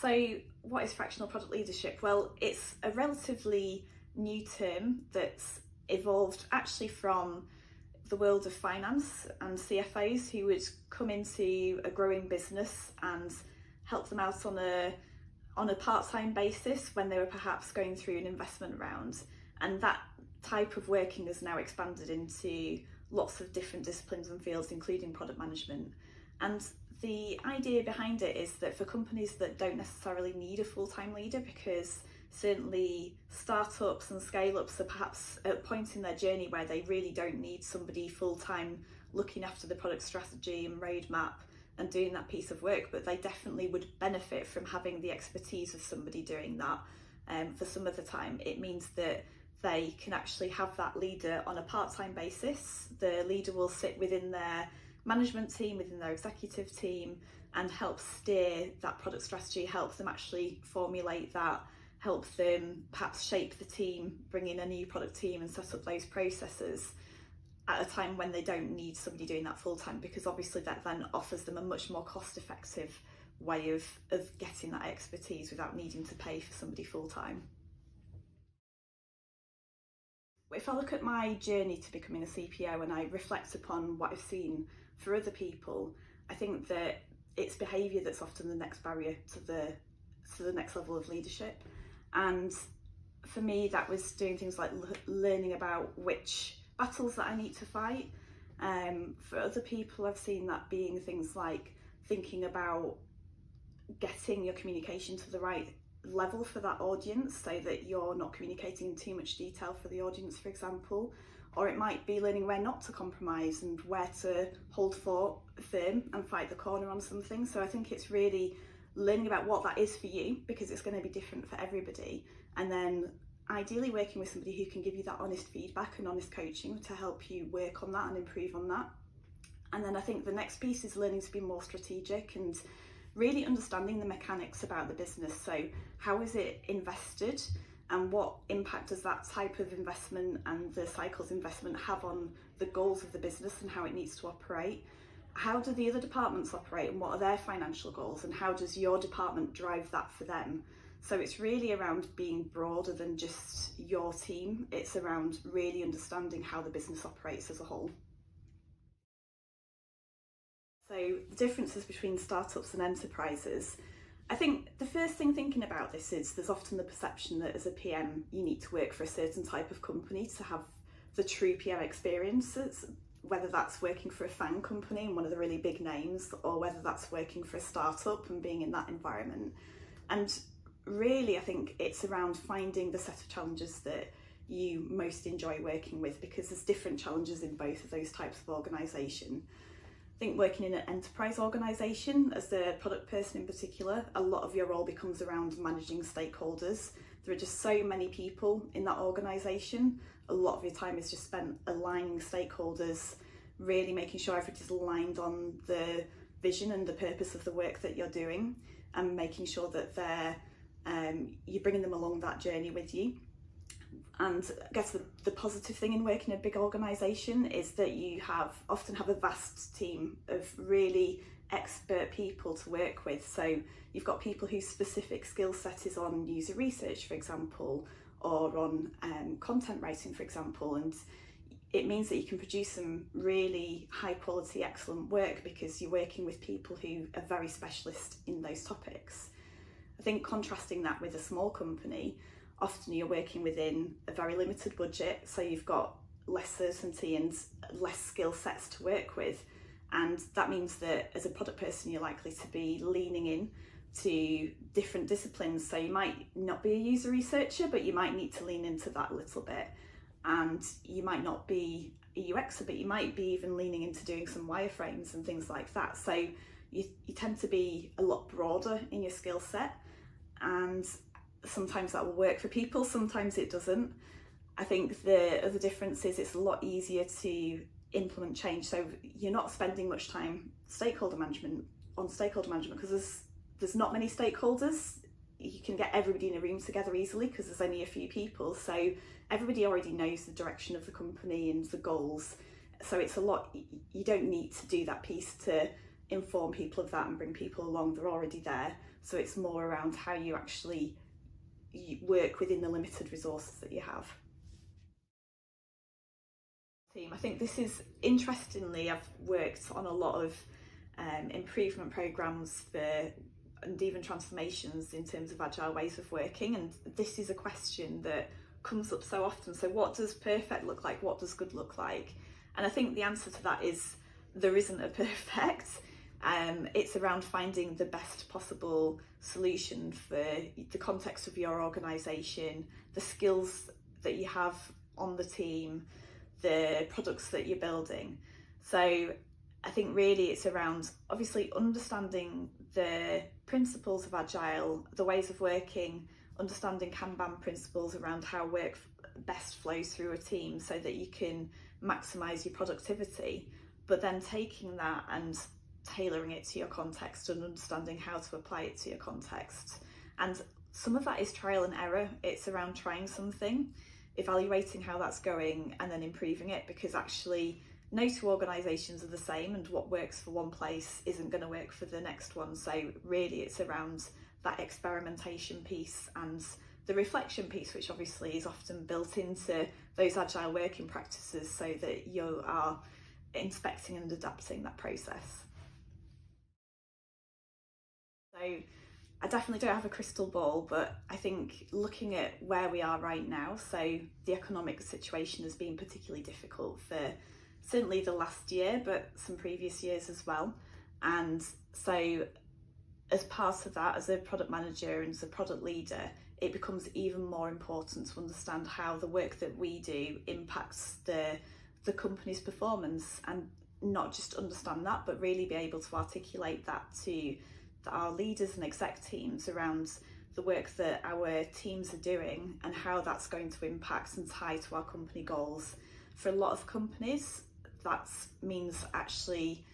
So what is fractional product leadership? Well, it's a relatively new term that's evolved actually from the world of finance and CFOs who would come into a growing business and help them out on a part-time basis when they were perhaps going through an investment round. And that type of working has now expanded into lots of different disciplines and fields, including product management. And the idea behind it is that for companies that don't necessarily need a full-time leader, because certainly startups and scale-ups are perhaps at a point in their journey where they really don't need somebody full-time looking after the product strategy and roadmap and doing that piece of work, but they definitely would benefit from having the expertise of somebody doing that. For some of the time, it means that they can actually have that leader on a part-time basis. The leader will sit within their management team, within their executive team, and help steer that product strategy, help them actually formulate that, help them perhaps shape the team, bring in a new product team and set up those processes at a time when they don't need somebody doing that full time, because obviously that then offers them a much more cost effective way of getting that expertise without needing to pay for somebody full time. If I look at my journey to becoming a CPO and I reflect upon what I've seen for other people, I think that it's behaviour that's often the next barrier to the next level of leadership. And for me, that was doing things like learning about which battles that I need to fight. For other people, I've seen that being things like thinking about getting your communication to the right level for that audience so that you're not communicating in too much detail for the audience, for example. Or it might be learning where not to compromise and where to hold firm and fight the corner on something. So I think it's really learning about what that is for you, because it's going to be different for everybody, and then ideally working with somebody who can give you that honest feedback and honest coaching to help you work on that and improve on that. And then I think the next piece is learning to be more strategic and really understanding the mechanics about the business. So how is it invested, and what impact does that type of investment and the cycles investment have on the goals of the business and how it needs to operate? How do the other departments operate and what are their financial goals, and how does your department drive that for them? So it's really around being broader than just your team. It's around really understanding how the business operates as a whole. So the differences between startups and enterprises. I think the first thing thinking about this is there's often the perception that as a PM you need to work for a certain type of company to have the true PM experiences, whether that's working for a FAANG company and one of the really big names, or whether that's working for a startup and being in that environment. And really I think it's around finding the set of challenges that you most enjoy working with, because there's different challenges in both of those types of organisation. I think working in an enterprise organisation, as the product person in particular, a lot of your role becomes around managing stakeholders. There are just so many people in that organisation. A lot of your time is just spent aligning stakeholders, really making sure everybody's aligned on the vision and the purpose of the work that you're doing, and making sure that you're bringing them along that journey with you. And I guess the positive thing in working in a big organisation is that you often have a vast team of really expert people to work with. So you've got people whose specific skill set is on user research, for example, or on content writing, for example, and it means that you can produce some really high quality, excellent work because you're working with people who are very specialist in those topics. I think contrasting that with a small company, often you're working within a very limited budget, so you've got less certainty and less skill sets to work with, and that means that as a product person you're likely to be leaning in to different disciplines. So you might not be a user researcher, but you might need to lean into that a little bit, and you might not be a UXer, but you might be even leaning into doing some wireframes and things like that. So you tend to be a lot broader in your skill set, and sometimes that will work for people, sometimes it doesn't. I think the other difference is it's a lot easier to implement change. So you're not spending much time on stakeholder management because there's not many stakeholders. You can get everybody in a room together easily because there's only a few people. So everybody already knows the direction of the company and the goals. So it's a lot, you don't need to do that piece to inform people of that and bring people along, they're already there. So it's more around how you actually work within the limited resources that you have. I think this is, interestingly, I've worked on a lot of improvement programs and even transformations in terms of agile ways of working, and this is a question that comes up so often. So what does perfect look like? What does good look like? And I think the answer to that is there isn't a perfect. It's around finding the best possible solution for the context of your organisation, the skills that you have on the team, the products that you're building. So I think really it's around obviously understanding the principles of Agile, the ways of working, understanding Kanban principles around how work best flows through a team so that you can maximise your productivity, but then taking that and tailoring it to your context and understanding how to apply it to your context. And some of that is trial and error. It's around trying something, evaluating how that's going, and then improving it, because actually no two organisations are the same, and what works for one place isn't going to work for the next one. So really it's around that experimentation piece and the reflection piece, which obviously is often built into those agile working practices so that you are inspecting and adapting that process. So I definitely don't have a crystal ball, but I think looking at where we are right now, so the economic situation has been particularly difficult for certainly the last year, but some previous years as well. And so as part of that, as a product manager and as a product leader, it becomes even more important to understand how the work that we do impacts the company's performance, and not just understand that, but really be able to articulate that to our leaders and exec teams around the work that our teams are doing and how that's going to impact and tie to our company goals. For a lot of companies, that means actually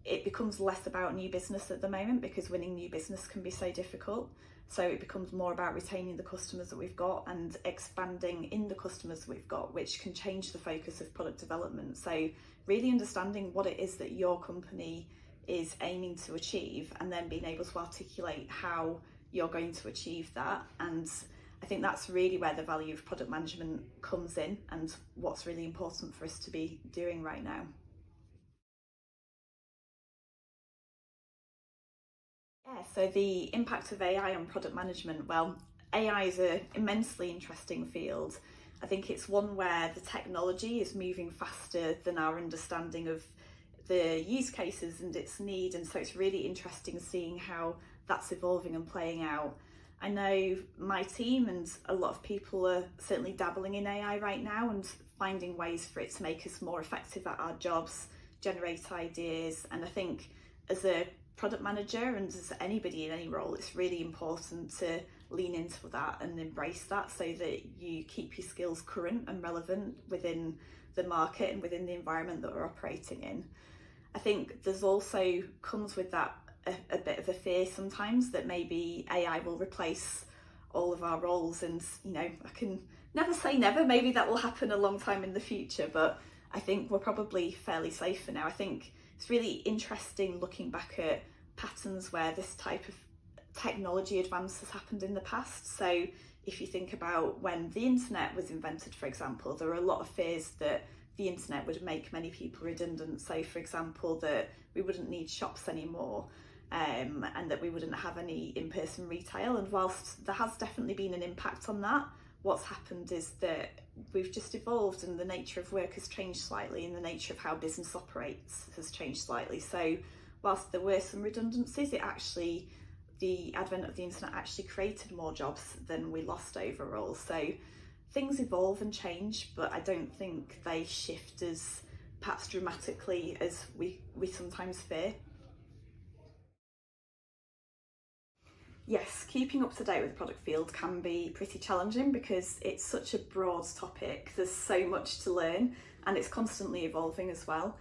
it becomes less about new business at the moment, because winning new business can be so difficult. So it becomes more about retaining the customers that we've got and expanding in the customers that we've got, which can change the focus of product development. So really understanding what it is that your company is aiming to achieve, and then being able to articulate how you're going to achieve that. And I think that's really where the value of product management comes in, and what's really important for us to be doing right now. Yeah, so the impact of AI on product management. Well, AI is an immensely interesting field. I think it's one where the technology is moving faster than our understanding of the use cases and its need, and so it's really interesting seeing how that's evolving and playing out. I know my team and a lot of people are certainly dabbling in AI right now and finding ways for it to make us more effective at our jobs, generate ideas. And I think as a product manager and as anybody in any role, it's really important to lean into that and embrace that so that you keep your skills current and relevant within the market and within the environment that we're operating in. I think there's also comes with that a bit of a fear sometimes that maybe AI will replace all of our roles, and you know, I can never say never, maybe that will happen a long time in the future, but I think we're probably fairly safe for now. I think it's really interesting looking back at patterns where this type of technology advance has happened in the past. So if you think about when the internet was invented, for example, there were a lot of fears that the internet would make many people redundant. So for example, that we wouldn't need shops anymore, and that we wouldn't have any in-person retail. And whilst there has definitely been an impact on that, what's happened is that we've just evolved, and the nature of work has changed slightly, and the nature of how business operates has changed slightly. So whilst there were some redundancies, the advent of the internet actually created more jobs than we lost overall. So things evolve and change, but I don't think they shift as perhaps dramatically as we sometimes fear. Yes, keeping up to date with the product field can be pretty challenging because it's such a broad topic. There's so much to learn, and it's constantly evolving as well.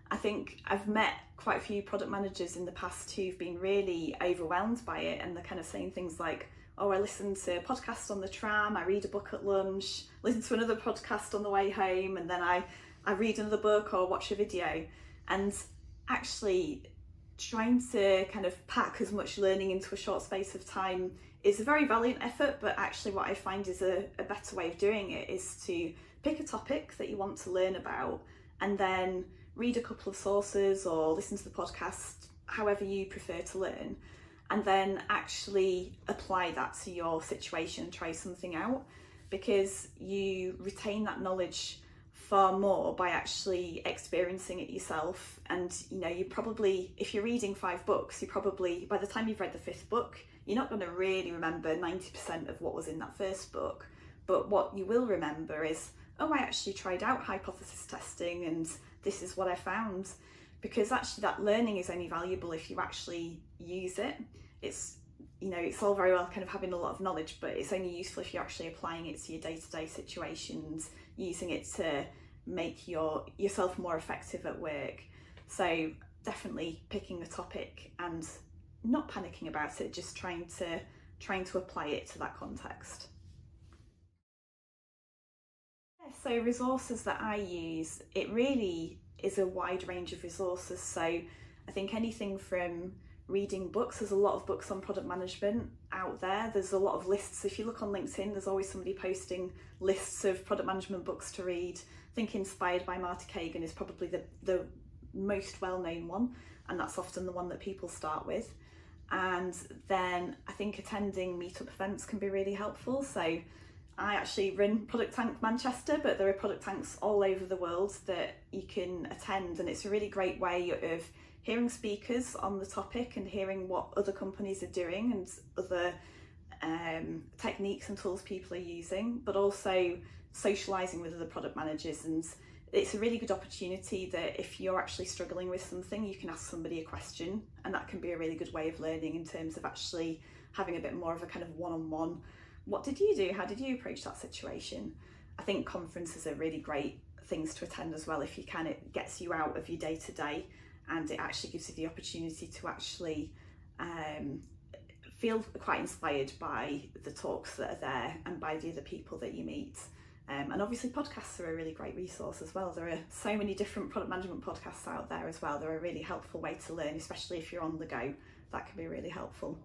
I think I've met quite a few product managers in the past who've been really overwhelmed by it, and they're kind of saying things like, oh, I listen to podcasts on the tram, I read a book at lunch, listen to another podcast on the way home, and then I read another book or watch a video. And actually trying to kind of pack as much learning into a short space of time is a very valiant effort, but actually what I find is a better way of doing it is to pick a topic that you want to learn about and then read a couple of sources or listen to the podcast, however you prefer to learn, and then actually apply that to your situation, try something out, because you retain that knowledge far more by actually experiencing it yourself. And you probably, if you're reading 5 books, you probably, by the time you've read the 5th book, you're not going to really remember 90% of what was in that first book. But what you will remember is, oh, I actually tried out hypothesis testing and this is what I found. Because actually that learning is only valuable if you actually use it. It's all very well kind of having a lot of knowledge, but it's only useful if you're actually applying it to your day-to-day situations, using it to make yourself more effective at work. So definitely picking a topic and not panicking about it, just trying to apply it to that context. So resources that I use, it really is a wide range of resources. So I think anything from reading books, there's a lot of books on product management out there. There's a lot of lists. If you look on LinkedIn, there's always somebody posting lists of product management books to read. I think Inspired by Marty Kagan is probably the most well-known one, and that's often the one that people start with. And then I think attending meetup events can be really helpful. So I actually run Product Tank Manchester, but there are product tanks all over the world that you can attend, and it's a really great way of hearing speakers on the topic and hearing what other companies are doing and other techniques and tools people are using, but also socialising with other product managers. And it's a really good opportunity that if you're actually struggling with something, you can ask somebody a question, and that can be a really good way of learning in terms of actually having a bit more of a kind of one-on-one. What did you do? How did you approach that situation? I think conferences are really great things to attend as well if you can. It gets you out of your day-to-day, and it actually gives you the opportunity to actually feel quite inspired by the talks that are there and by the other people that you meet. And obviously podcasts are a really great resource as well. There are so many different product management podcasts out there as well. They're a really helpful way to learn, especially if you're on the go. That can be really helpful.